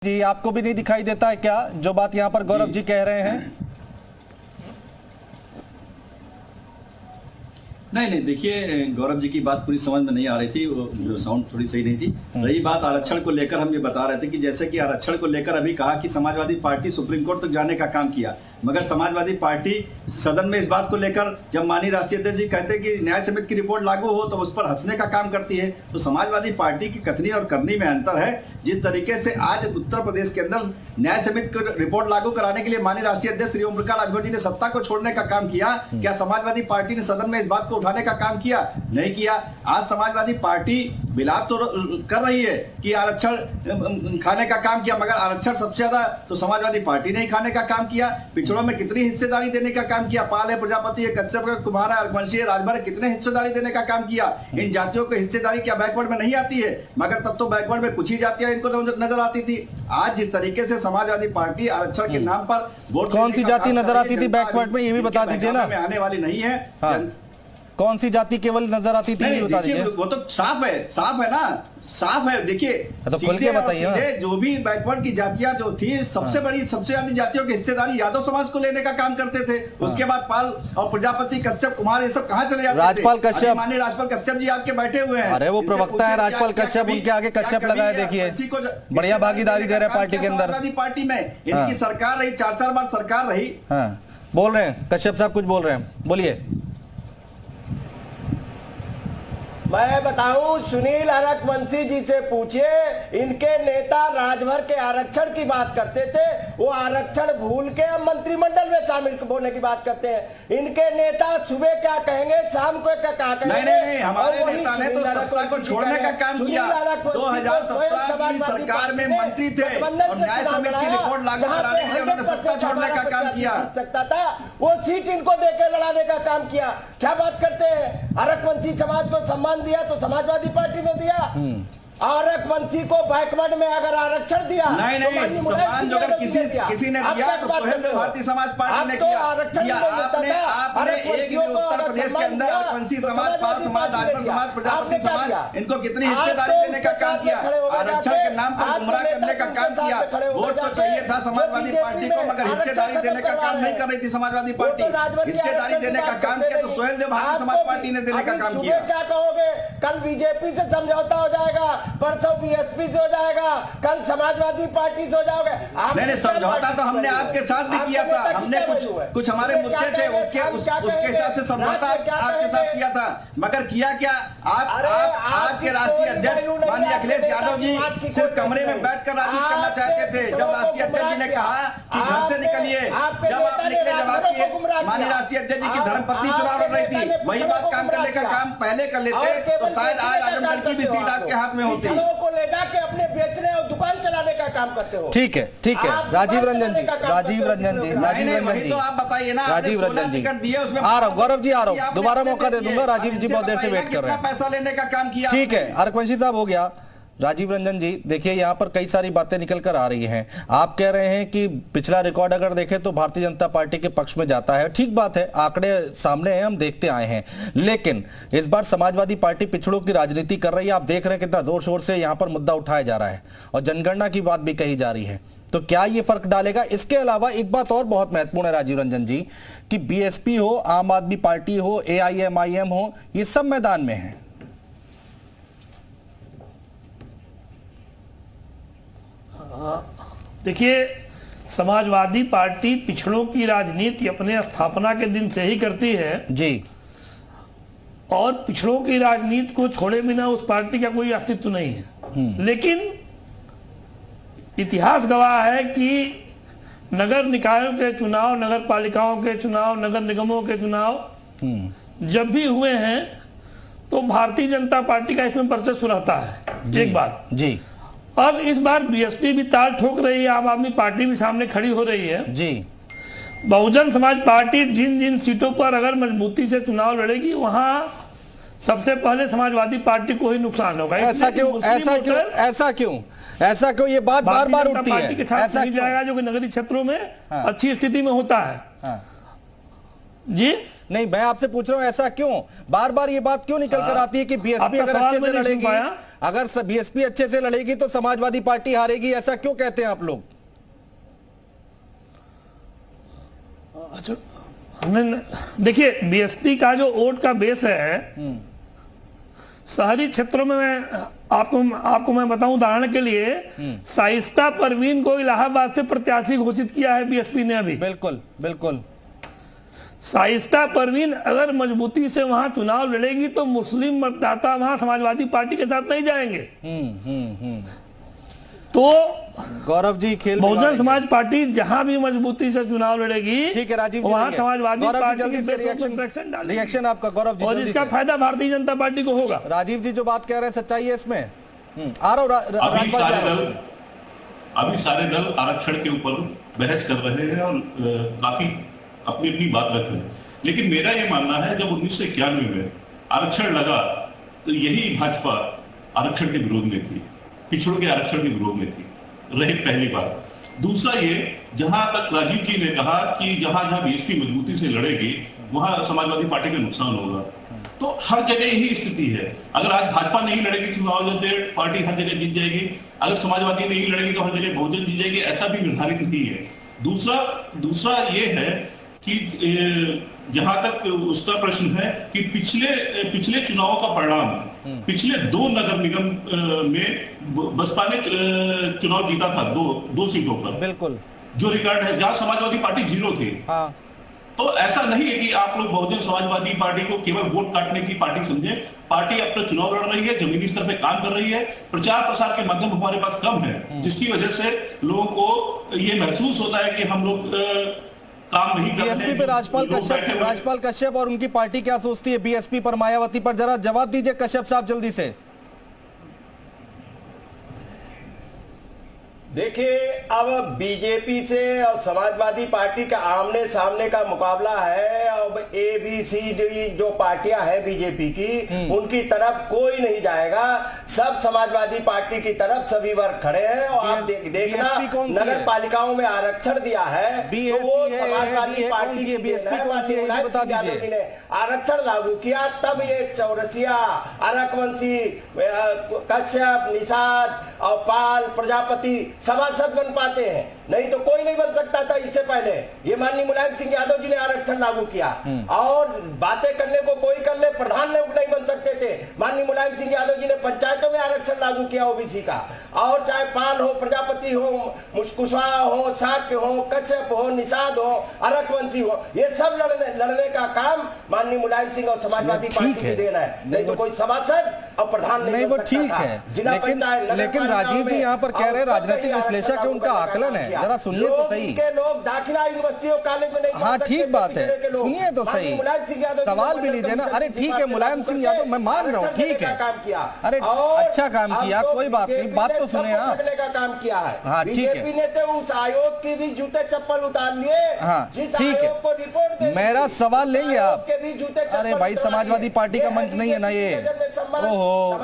जी आपको भी नहीं दिखाई देता है क्या जो बात यहाँ पर गौरव जी कह रहे हैं? नहीं, देखिए गौरव जी की बात पूरी समझ में नहीं आ रही थी, वो जो साउंड थोड़ी सही नहीं थी। रही बात आरक्षण को लेकर, हम ये बता रहे थे कि जैसे कि आरक्षण को लेकर अभी कहा कि समाजवादी पार्टी सुप्रीम कोर्ट तक जाने का काम किया, मगर समाजवादी पार्टी सदन में इस बात को लेकर जब माननीय राष्ट्रीय अध्यक्ष जी कहते हैं कि न्याय समिति की रिपोर्ट लागू हो तो उस पर हंसने का काम करती है। तो समाजवादी पार्टी की कथनी और करनी में अंतर है। जिस तरीके से आज उत्तर प्रदेश के अंदर न्याय समिति की रिपोर्ट लागू कराने के लिए माननीय राष्ट्रीय अध्यक्ष श्री ओम प्रकाश राजभर जी ने सत्ता को छोड़ने का काम किया, क्या समाजवादी पार्टी ने सदन में इस बात को उठाने का काम किया? नहीं किया। आज समाजवादी पार्टी विलाप तो कर रही है कि आरक्षण खाने का काम किया, मगर आरक्षण सबसे ज्यादा तो समाजवादी पार्टी ने ही खाने का काम किया। पिछड़ों में कितनी हिस्सेदारी देने का काम किया? पाल है, प्रजापति है, कश्यप है, कुमार है, अरगवंशी है, राजभर है, कितने हिस्सेदारी देने का काम किया? इन जातियों को हिस्सेदारी क्या बैकवर्ड में नहीं आती है? मगर तब तो बैकवर्ड में कुछ ही जातियां इनको नजर आती थी। आज जिस तरीके से समाजवादी पार्टी आरक्षण के नाम पर वोट, कौन सी जाति नजर आती थी बैकवर्ड में, ये भी बता दीजिए ना। आने वाली नहीं है। कौन सी जाति केवल नजर आती थी, ये बता दीजिए। वो तो साफ है ना, साफ है। देखिए तो खुल के बताइए। जो भी बैकवर्ड की जातियां जो थी, सबसे बड़ी सबसे ज्यादा जातियों की हिस्सेदारी यादव समाज को लेने का काम करते थे। उसके बाद पाल और प्रजापति, कश्यप, कुमार, ये सब कहां चले जाते थे? राजपाल कश्यप, माननीय राजपाल कश्यप जी आपके बैठे हुए हैं। अरे वो प्रवक्ता है राजपाल कश्यप, उनके आगे कश्यप लगाए। देखिए बढ़िया भागीदारी दे रहे हैं पार्टी के अंदर। पार्टी में इनकी सरकार रही, 4 बार सरकार रही। बोल रहे हैं कश्यप साहब, कुछ बोल रहे हैं, बोलिए। मैं बताऊं, सुनील अरकवंशी जी से पूछिए, इनके नेता राजभर के आरक्षण की बात करते थे, वो आरक्षण भूल के अब मंत्रिमंडल में शामिल होने की बात करते हैं। इनके नेता सुबह क्या कहेंगे, शाम को क्या कहेंगे? नहीं, हमारे नेता ने तो सत्ता को छोड़ने का काम किया। 2017 की सरकार में मंत्री थे और न्याय समिति की रिपोर्ट लागू कराने के लिए उन्होंने सत्ता छोड़ने का काम किया। सकता था वो सीट इनको देकर लड़ाने का काम किया। क्या बात करते हैं? अरकवंशी समाज को सम्मान दिया तो समाजवादी पार्टी ने दिया। आरक्षवंशी को बैकवर्ड में अगर आरक्षण दिया, नहीं, सम्मान जो अगर किसी ने दिया तो सोहेल भारतीय समाज पार्टी ने किया। आपने एक उत्तर प्रदेश के अंदर आरक्षवंशी समाज, पाल समाज, राजभर समाज, प्रजापति समाज, इनको कितनी हिस्सेदारी देने का काम किया? आरक्षण के नाम पर गुमराह करने का काम किया। वोट तो चाहिए था समाजवादी पार्टी को, मगर हिस्सेदारी देने का काम नहीं कर रही थी समाजवादी पार्टी। हिस्सेदारी देने का काम किया तो सोहेल भारतीय समाज पार्टी ने देने का काम किया। क्या कहोगे? कल बीजेपी से समझौता हो जाएगा, परसों बीएसपी से हो जाएगा, कल समाजवादी पार्टी से हो जाओगे। नहीं, समझौता तो हमने आपके साथ भी किया था। हमने कुछ हमारे मुद्दे थे, उसके हिसाब से समझौता आपके साथ किया था, मगर किया क्या? आपके राष्ट्रीय अध्यक्ष माननीय अखिलेश यादव जी सिर्फ कमरे में बैठकर राजनीति करना चाहते थे। जब राष्ट्रीय अध्यक्ष जी ने कहा कि घर से निकलिए, जब आप निकले, जब आपकी माननीय राष्ट्रीय अध्यक्ष जी की धर्मपत्नी चुनाव लड़ रही थी, वही बात काम करने का काम पहले कर लेते तो शायद आज आजमगढ़ की भी सीट आपके हाथ में होती। को ले जाके अपने बेचने और दुकान चलाने का काम करते हो। ठीक है राजीव रंजन जी, राजीव रंजन जी, तो आप बताइए ना। राजीव रंजन जी आ रहा हूँ, गौरव जी आ रहा हूँ, दोबारा मौका दे दूंगा। राजीव जी बहुत देर से वेट कर रहे हैं, पैसा लेने का काम किया। ठीक है अरकवंशी साहब हो गया। राजीव रंजन जी देखिए, यहाँ पर कई सारी बातें निकल कर आ रही हैं। आप कह रहे हैं कि पिछला रिकॉर्ड अगर देखें तो भारतीय जनता पार्टी के पक्ष में जाता है। ठीक बात है, आंकड़े सामने हैं, हम देखते आए हैं। लेकिन इस बार समाजवादी पार्टी पिछड़ों की राजनीति कर रही है। आप देख रहे हैं कितना जोर शोर से यहाँ पर मुद्दा उठाया जा रहा है और जनगणना की बात भी कही जा रही है। तो क्या ये फर्क डालेगा? इसके अलावा एक बात और बहुत महत्वपूर्ण है राजीव रंजन जी, कि बीएसपी हो, आम आदमी पार्टी हो, AIMIM हो, ये सब मैदान में है। देखिए, समाजवादी पार्टी पिछड़ों की राजनीति अपने स्थापना के दिन से ही करती है जी, और पिछड़ों की राजनीति को छोड़े बिना उस पार्टी का कोई अस्तित्व नहीं है। लेकिन इतिहास गवाह है कि नगर निकायों के चुनाव, नगर पालिकाओं के चुनाव, नगर निगमों के चुनाव जब भी हुए हैं तो भारतीय जनता पार्टी का इसमें वर्चस्व रहता है। एक बात जी, अब इस बार बीएसपी भी ताल ठोक रही है, आम आदमी पार्टी भी सामने खड़ी हो रही है जी। बहुजन समाज पार्टी जिन जिन सीटों पर अगर मजबूती से चुनाव लड़ेगी, वहां सबसे पहले समाजवादी पार्टी को ही नुकसान होगा। ऐसा क्यों ये बात बार बार उठती है? ऐसा नहीं जाएगा जो कि नगरीय क्षेत्रों में अच्छी स्थिति में होता है। जी नहीं, मैं आपसे पूछ रहा हूं ऐसा क्यों बार बार ये बात क्यों निकल कर आती है कि बीएसपी अगर अच्छे से लड़ेगी, अगर बीएसपी अच्छे से लड़ेगी तो समाजवादी पार्टी हारेगी, ऐसा क्यों कहते हैं आप लोग? अच्छा, हमने देखिए बीएसपी का जो वोट का बेस है शहरी क्षेत्रों में, मैं आपको मैं बताऊं उदाहरण के लिए, शाइस्ता परवीन को इलाहाबाद से प्रत्याशी घोषित किया है बीएसपी ने अभी। बिल्कुल बिल्कुल। शाइस्ता परवीन अगर मजबूती से वहां चुनाव लड़ेगी तो मुस्लिम मतदाता वहां समाजवादी पार्टी के साथ नहीं जाएंगे। तो गौरव जी खेल बहुजन समाज पार्टी जहां भी मजबूती से चुनाव लड़ेगी, ठीक है राजीव जी, वहां समाजवादी पार्टी जल्दी से रिएक्शन आपका गौरव जी, और इसका फायदा भारतीय जनता पार्टी को होगा। राजीव जी जो बात कह रहे हैं सच्चाई है इसमें? आ रहा हूं। अभी सारे दल आरक्षण के ऊपर बहस कर रहे हैं और काफी अपनी अपनी बात रख रहे हैं, लेकिन मेरा यह मानना है जब 1991 में आरक्षण लगा तो यही भाजपा आरक्षण के विरोध में थी, पिछड़ों के आरक्षण के विरोध में थी, रही पहली बात। दूसरा ये, जहां तक राजीव जी ने कहा कि जहां जहां बीएसपी मजबूती से लड़ेगी वहां समाजवादी पार्टी का नुकसान होगा, तो हर जगह यही स्थिति है। अगर आज भाजपा नहीं लड़ेगी समाजवादी पार्टी हर जगह जीत जाएगी, अगर समाजवादी नहीं लड़ेगी तो हर जगह बहुजन जीत जाएगी, ऐसा भी निर्धारित नहीं है। दूसरा ये है कि जहां तक उसका प्रश्न है कि पिछले चुनावों का परिणाम, पिछले 2 नगर निगम में बसपा ने चुनाव जीता था, दो सीटों पर, बिल्कुल जो रिकॉर्ड है, जहां समाजवादी पार्टी 0 थी। हाँ। तो ऐसा नहीं है कि आप लोग बहुजन समाजवादी पार्टी को केवल वोट काटने की पार्टी समझे। पार्टी अपना चुनाव लड़ रही है, जमीनी स्तर पे काम कर रही है, प्रचार प्रसार के माध्यम हमारे पास कम है, जिसकी वजह से लोगों को ये महसूस होता है कि हम लोग काम नहीं कर रहे हैं। बीएसपी पे राजपाल कश्यप और उनकी पार्टी क्या सोचती है बीएसपी पर, मायावती पर? जरा जवाब दीजिए कश्यप साहब जल्दी से। देखिए, अब बीजेपी से और समाजवादी पार्टी का आमने सामने का मुकाबला है। अब ABCD जो पार्टियां हैं बीजेपी की, उनकी तरफ कोई नहीं जाएगा, सब समाजवादी पार्टी की तरफ सभी वर्ग खड़े हैं। और आप देखना, नगर पालिकाओं में आरक्षण दिया है तो वो समाजवादी पार्टी की ने आरक्षण लागू किया, तब ये चौरसिया, अरकवंशी, कश्यप, निषाद और पाल, प्रजापति सभासद बन पाते हैं, नहीं तो कोई नहीं बन सकता था इससे पहले। ये माननीय मुलायम सिंह यादव जी ने आरक्षण लागू किया, और बातें करने को कोई कर ले, प्रधान नहीं बन सकते थे। माननीय मुलायम सिंह यादव जी ने पंचायतों में आरक्षण लागू किया ओबीसी का, और चाहे पाल हो, प्रजापति हो, कुशवाहा हो, शाक्य हो, कश्यप हो, निषाद हो, अरकवंशी हो, ये सब लड़ने का काम माननीय मुलायम सिंह और समाजवादी पार्टी की देना है, नहीं तो कोई सभासद और प्रधान नहीं बन सकता था। लेकिन राजीव जी यहाँ पर कह रहे हैं राजनीतिक विश्लेषक है, उनका आकलन है, जरा सुनिए तो सही। लोग दाखिला यूनिवर्सिटी और कॉलेज में नहीं, हाँ ठीक बात है, सुनिए तो सही, सवाल भी लीजिए ना। अरे ठीक है, मुलायम सिंह यादव मैं मान रहा हूँ, ठीक है, अरे अच्छा काम किया, कोई बात नहीं, बात तो सुने आप, का काम किया है। हाँ ठीक है, बीजेपी ने तो उस आयोग की भी जूते चप्पल उतार लिए। हाँ ठीक है, मेरा सवाल लेंगे आप? अरे भाई, समाजवादी पार्टी का मंच नहीं है ना ये, ओहो।